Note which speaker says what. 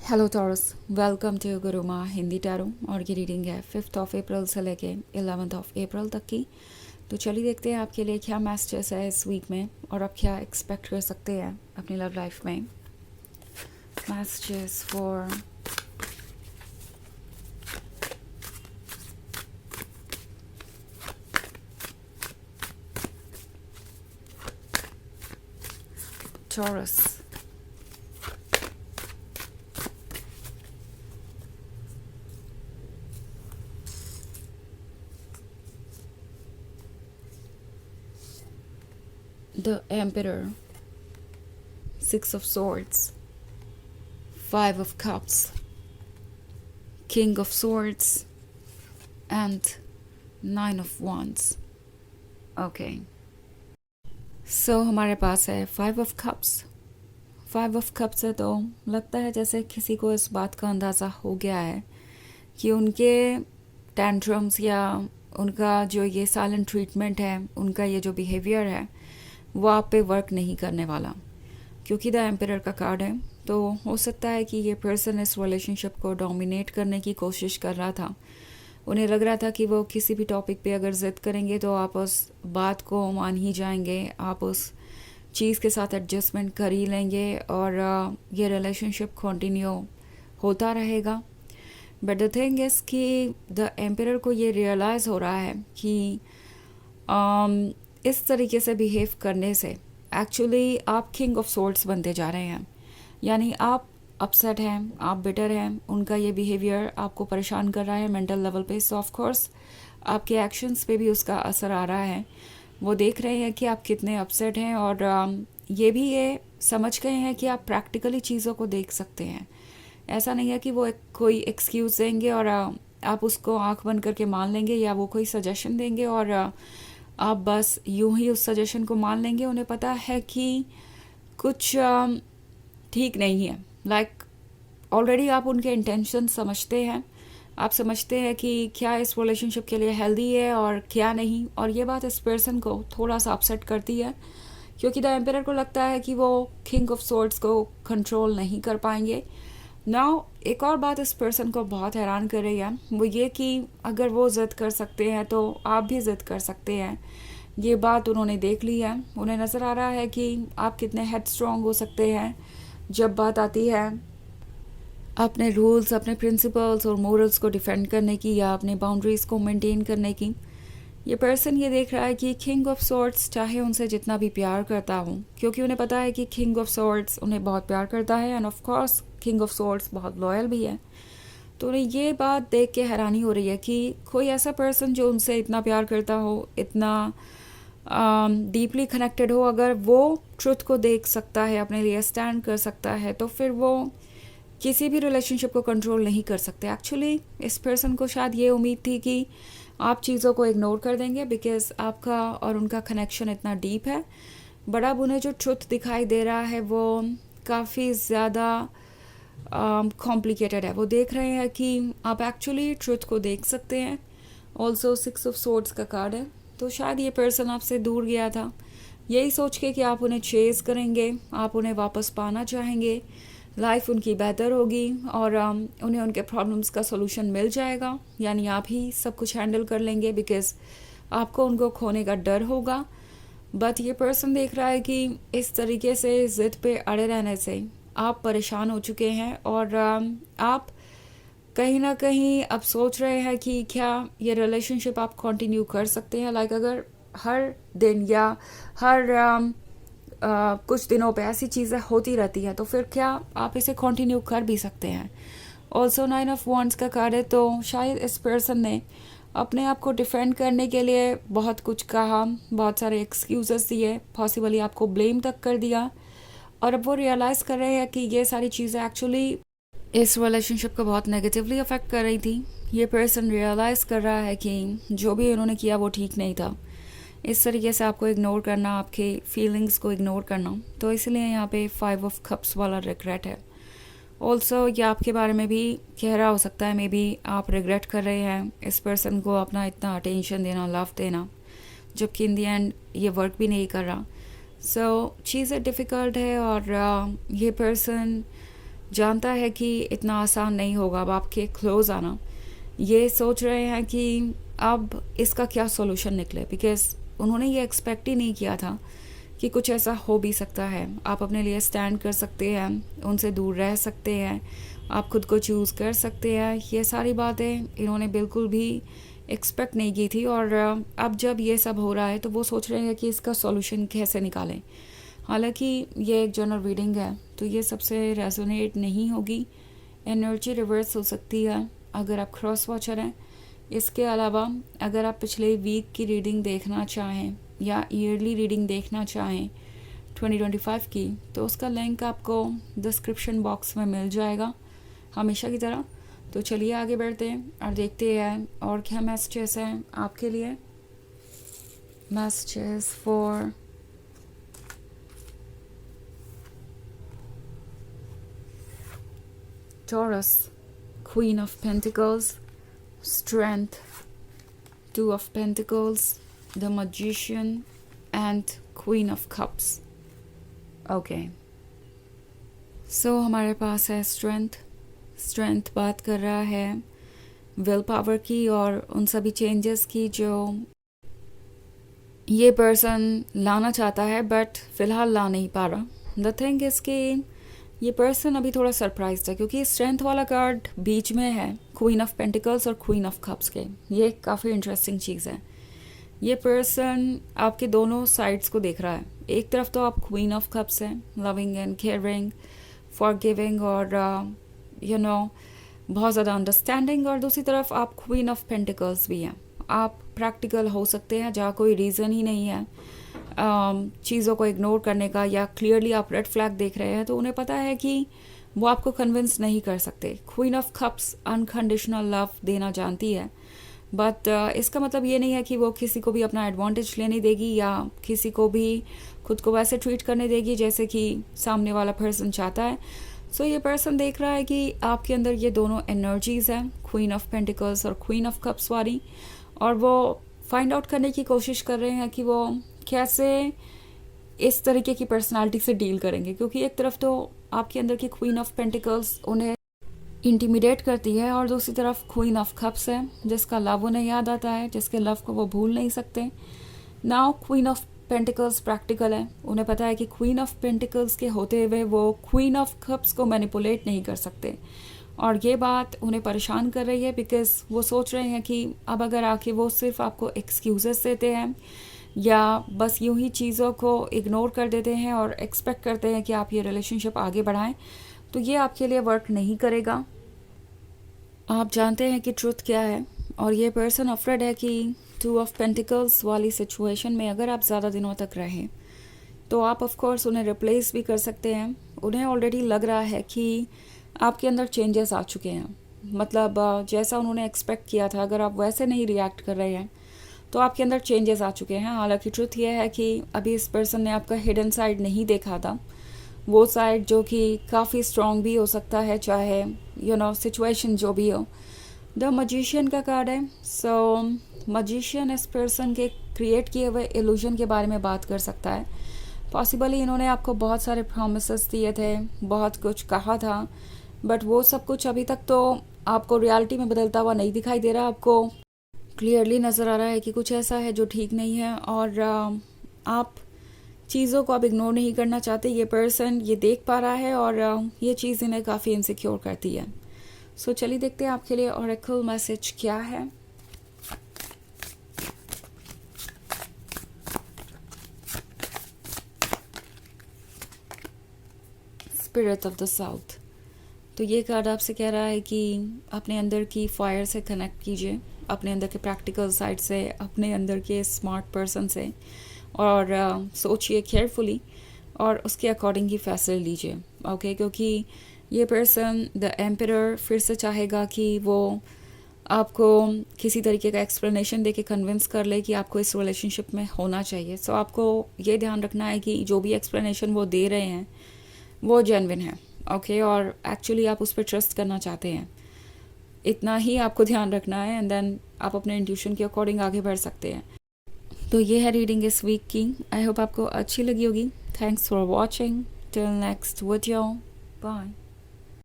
Speaker 1: Hello Taurus, welcome to Guruma Hindi tarot. और की reading है 5 अप्रैल से लेके 11 अप्रैल तक की। तो चलिए देखते हैं आपके लिए क्या मैसेजेस है इस वीक में और आप क्या एक्सपेक्ट कर सकते हैं अपनी लव लाइफ में। Messages for taurus. The emperor, 6 of Swords, 5 of Cups, King of Swords and 9 of Wands। Okay, सो हमारे पास है 5 of Cups। 5 of Cups है तो लगता है जैसे किसी को इस बात का अंदाज़ा हो गया है कि उनके टेंट्रम्स या उनका जो ये साइलेंट ट्रीटमेंट है, उनका ये जो बिहेवियर है वो आप पे वर्क नहीं करने वाला, क्योंकि द एम्परर का कार्ड है। तो हो सकता है कि ये पर्सन इस रिलेशनशिप को डोमिनेट करने की कोशिश कर रहा था। उन्हें लग रहा था कि वो किसी भी टॉपिक पे अगर ज़िद करेंगे तो आप उस बात को मान ही जाएंगे, आप उस चीज़ के साथ एडजस्टमेंट कर ही लेंगे और ये रिलेशनशिप कंटिन्यू होता रहेगा। बट द थिंग इज़ कि द एम्परर को ये रियलाइज़ हो रहा है कि इस तरीके से बिहेव करने से एक्चुअली आप किंग ऑफ सोर्ड्स बनते जा रहे हैं। यानी आप अपसेट हैं, आप बिटर हैं, उनका ये बिहेवियर आपको परेशान कर रहा है मेंटल लेवल पे। सो ऑफ कोर्स आपके एक्शंस पे भी उसका असर आ रहा है। वो देख रहे हैं कि आप कितने अपसेट हैं और ये भी ये समझ गए हैं कि आप प्रैक्टिकली चीज़ों को देख सकते हैं। ऐसा नहीं है कि वो कोई एक्सक्यूज़ देंगे और आप उसको आंख बंद करके मान लेंगे, या वो कोई सजेशन देंगे और आप बस यूं ही उस सजेशन को मान लेंगे। उन्हें पता है कि कुछ ठीक नहीं है। लाइक ऑलरेडी आप उनके इंटेंशन समझते हैं, आप समझते हैं कि क्या इस रिलेशनशिप के लिए हेल्दी है और क्या नहीं। और ये बात इस पर्सन को थोड़ा सा अपसेट करती है, क्योंकि द एम्परर को लगता है कि वो किंग ऑफ सोर्ड्स को कंट्रोल नहीं कर पाएंगे। नाउ एक और बात इस पर्सन को बहुत हैरान कर रही है, वो ये कि अगर वो ज़िद कर सकते हैं तो आप भी ज़िद कर सकते हैं। ये बात उन्होंने देख ली है। उन्हें नज़र आ रहा है कि आप कितने हेड स्ट्रॉन्ग हो सकते हैं जब बात आती है अपने रूल्स, अपने प्रिंसिपल्स और मोरल्स को डिफेंड करने की या अपने बाउंड्रीज़ को मेंटेन करने की। ये पर्सन ये देख रहा है कि किंग ऑफ सॉर्ड्स चाहे उनसे जितना भी प्यार करता हो, क्योंकि उन्हें पता है कि किंग ऑफ सॉर्ड्स उन्हें बहुत प्यार करता है end of course king of swords बहुत लॉयल भी है। तो उन्हें ये बात देख के हैरानी हो रही है कि कोई ऐसा पर्सन जो उनसे इतना प्यार करता हो, इतना डीपली कनेक्टेड हो, अगर वो ट्रुथ को देख सकता है, अपने लिए स्टैंड कर सकता है, तो फिर वो किसी भी रिलेशनशिप को कंट्रोल नहीं कर सकते। एक्चुअली इस पर्सन को शायद ये उम्मीद थी कि आप चीज़ों को इग्नोर कर देंगे बिकॉज आपका और उनका कनेक्शन इतना डीप है। बट अब उन्हें जो ट्रुथ दिखाई दे रहा है वो काफ़ी ज़्यादा कॉम्प्लिकेटेड है। वो देख रहे हैं कि आप एक्चुअली ट्रुथ को देख सकते हैं। ऑल्सो 6 of Swords का कार्ड है, तो शायद ये पर्सन आपसे दूर गया था यही सोच के कि आप उन्हें चेज़ करेंगे, आप उन्हें वापस पाना चाहेंगे, लाइफ उनकी बेहतर होगी और उन्हें उनके प्रॉब्लम्स का सोल्यूशन मिल जाएगा। यानी आप ही सब कुछ हैंडल कर लेंगे बिकॉज आपको उनको खोने का डर होगा। बट ये पर्सन देख रहा है कि इस तरीके से ज़िद पे अड़े रहने से आप परेशान हो चुके हैं और आप कहीं ना कहीं अब सोच रहे हैं कि क्या ये रिलेशनशिप आप कंटिन्यू कर सकते हैं। लाइक अगर हर दिन या हर कुछ दिनों पे ऐसी चीज़ें होती रहती हैं तो फिर क्या आप इसे कंटिन्यू कर भी सकते हैं। ऑल्सो 9 of Wands का कार्ड है, तो शायद इस पर्सन ने अपने आप को डिफेंड करने के लिए बहुत कुछ कहा, बहुत सारे एक्सक्यूज़ेस दिए, पॉसिबली आपको ब्लेम तक कर दिया। और अब वो रियलाइज़ कर रहे हैं कि ये सारी चीज़ें एक्चुअली इस रिलेशनशिप को बहुत नेगेटिवली अफेक्ट कर रही थी। ये पर्सन रियलाइज़ कर रहा है कि जो भी उन्होंने किया वो ठीक नहीं था। इस तरीके से आपको इग्नोर करना, आपके फीलिंग्स को इग्नोर करना, तो इसलिए यहाँ पे 5 of Cups वाला रिग्रेट है। ऑल्सो ये आपके बारे में भी कह रहा हो सकता है, मे बी आप रिग्रेट कर रहे हैं इस पर्सन को अपना इतना अटेंशन देना, लव देना, जबकि इन दी एंड ये वर्क भी नहीं कर रहा। सो चीज़ें डिफ़िकल्ट है और ये पर्सन जानता है कि इतना आसान नहीं होगा अब आपके क्लोज आना। ये सोच रहे हैं कि अब इसका क्या सॉल्यूशन निकले, बिकॉज उन्होंने ये एक्सपेक्ट ही नहीं किया था कि कुछ ऐसा हो भी सकता है। आप अपने लिए स्टैंड कर सकते हैं, उनसे दूर रह सकते हैं, आप खुद को चूज़ कर सकते हैं। ये सारी बातें इन्होंने बिल्कुल भी एक्सपेक्ट नहीं की थी, और अब जब ये सब हो रहा है तो वो सोच रहे हैं कि इसका सॉल्यूशन कैसे निकालें। हालांकि ये एक जनरल रीडिंग है तो ये सबसे रेजोनेट नहीं होगी, एनर्जी रिवर्स हो सकती है अगर आप क्रॉस वॉचर हैं। इसके अलावा अगर आप पिछले वीक की रीडिंग देखना चाहें या ईयरली रीडिंग देखना चाहें 2025 की, तो उसका लिंक आपको डिस्क्रिप्शन बॉक्स में मिल जाएगा हमेशा की तरह। तो चलिए आगे बढ़ते हैं और देखते हैं और क्या मैसेजेस हैं आपके लिए। Messages for Taurus, Queen of Pentacles, Strength, Two of Pentacles, the Magician, and Queen of Cups. Okay. So हमारे पास है स्ट्रेंथ बात कर रहा है विल पावर की और उन सभी चेंजेस की जो ये पर्सन लाना चाहता है बट फिलहाल ला नहीं पा रहा। द थिंग इज कि ये पर्सन अभी थोड़ा सरप्राइज है क्योंकि स्ट्रेंथ वाला कार्ड बीच में है क्वीन ऑफ पेंटिकल्स और क्वीन ऑफ कप्स के। ये काफ़ी इंटरेस्टिंग चीज़ है। ये पर्सन आपके दोनों साइड्स को देख रहा है। एक तरफ तो आप क्वीन ऑफ कप्स हैं, लविंग एंड केयरिंग, फॉरगिविंग और बहुत ज़्यादा अंडरस्टैंडिंग, और दूसरी तरफ आप क्वीन ऑफ पेंटिकल्स भी हैं। आप प्रैक्टिकल हो सकते हैं जहाँ कोई रीज़न ही नहीं है चीज़ों को इग्नोर करने का, या क्लियरली आप रेड फ्लैग देख रहे हैं तो उन्हें पता है कि वो आपको कन्विंस नहीं कर सकते। Queen of cups unconditional love देना जानती है, बट इसका मतलब ये नहीं है कि वो किसी को भी अपना एडवांटेज लेने देगी या किसी को भी खुद को वैसे ट्रीट करने देगी जैसे कि सामने वाला पर्सन चाहता है। सो ये पर्सन देख रहा है कि आपके अंदर ये दोनों एनर्जीज़ हैं, क्वीन ऑफ पेंटिकल्स और क्वीन ऑफ कप्स वाली, और वो फाइंड आउट करने की कोशिश कर रहे हैं कि वो कैसे इस तरीके की पर्सनालिटी से डील करेंगे। क्योंकि एक तरफ तो आपके अंदर की क्वीन ऑफ पेंटिकल्स उन्हें इंटिमिडेट करती है और दूसरी तरफ क्वीन ऑफ कप्स है जिसका लव उन्हें याद आता है, जिसके लव को वो भूल नहीं सकते। Now queen of pentacles practical है, उन्हें पता है कि क्वीन ऑफ पेंटिकल्स के होते हुए वो क्वीन ऑफ कप्स को मैनिपुलेट नहीं कर सकते, और ये बात उन्हें परेशान कर रही है बिकॉज वो सोच रहे हैं कि अब अगर आके वो सिर्फ आपको एक्सक्यूजेस देते हैं या बस यूं ही चीज़ों को इग्नोर कर देते हैं और एक्सपेक्ट करते हैं कि आप ये रिलेशनशिप आगे बढ़ाएं, तो ये आपके लिए वर्क नहीं करेगा। आप जानते हैं कि ट्रुथ क्या है, और ये पर्सन अफ्रेड है कि टू ऑफ पेंटिकल्स वाली सिचुएशन में अगर आप ज़्यादा दिनों तक रहें तो आप ऑफ कोर्स उन्हें रिप्लेस भी कर सकते हैं। उन्हें ऑलरेडी लग रहा है कि आपके अंदर चेंजेस आ चुके हैं, मतलब जैसा उन्होंने एक्सपेक्ट किया था अगर आप वैसे नहीं रिएक्ट कर रहे हैं तो आपके अंदर चेंजेस आ चुके हैं। हालांकि ट्रुथ ये है कि अभी इस पर्सन ने आपका हिडन साइड नहीं देखा था, वो साइड जो कि काफ़ी स्ट्रॉन्ग भी हो सकता है चाहे सिचुएशन जो भी हो। द मजिशियन का कार्ड है। सो मजिशियन इस पर्सन के क्रिएट किए हुए इल्यूजन के बारे में बात कर सकता है। पॉसिबली इन्होंने आपको बहुत सारे प्रॉमिसेस दिए थे, बहुत कुछ कहा था, बट वो सब कुछ अभी तक तो आपको रियलिटी में बदलता हुआ नहीं दिखाई दे रहा। आपको क्लियरली नज़र आ रहा है कि कुछ ऐसा है जो ठीक नहीं है, और आप चीज़ों को आप इग्नोर नहीं करना चाहते। ये पर्सन ये देख पा रहा है और ये चीज़ इन्हें काफ़ी इनसिक्योर करती है। सो चलिए देखते हैं आपके लिए ऑरेकल मैसेज क्या है। Spirit of the south. तो ये कार्ड आपसे कह रहा है कि अपने अंदर की फायर से कनेक्ट कीजिए, अपने अंदर के प्रैक्टिकल साइड से, अपने अंदर के स्मार्ट पर्सन से, और सोचिए केयरफुली और उसके अकॉर्डिंग ही फैसले लीजिए। ओके, क्योंकि ये पर्सन द एम्परर फिर से चाहेगा कि वो आपको किसी तरीके का एक्सप्लेनेशन देके कन्विंस कर ले कि आपको इस रिलेशनशिप में होना चाहिए। सो आपको ये ध्यान रखना है कि जो भी एक्सप्लेनेशन वो दे रहे हैं वो जेन्युइन है। ओके, और एक्चुअली आप उस पर ट्रस्ट करना चाहते हैं, इतना ही आपको ध्यान रखना है, एंड देन आप अपने इंट्यूशन के अकॉर्डिंग आगे बढ़ सकते हैं। तो ये है रीडिंग इस वीक की। आई होप आपको अच्छी लगी होगी। Thanks for watching. Till next video, bye.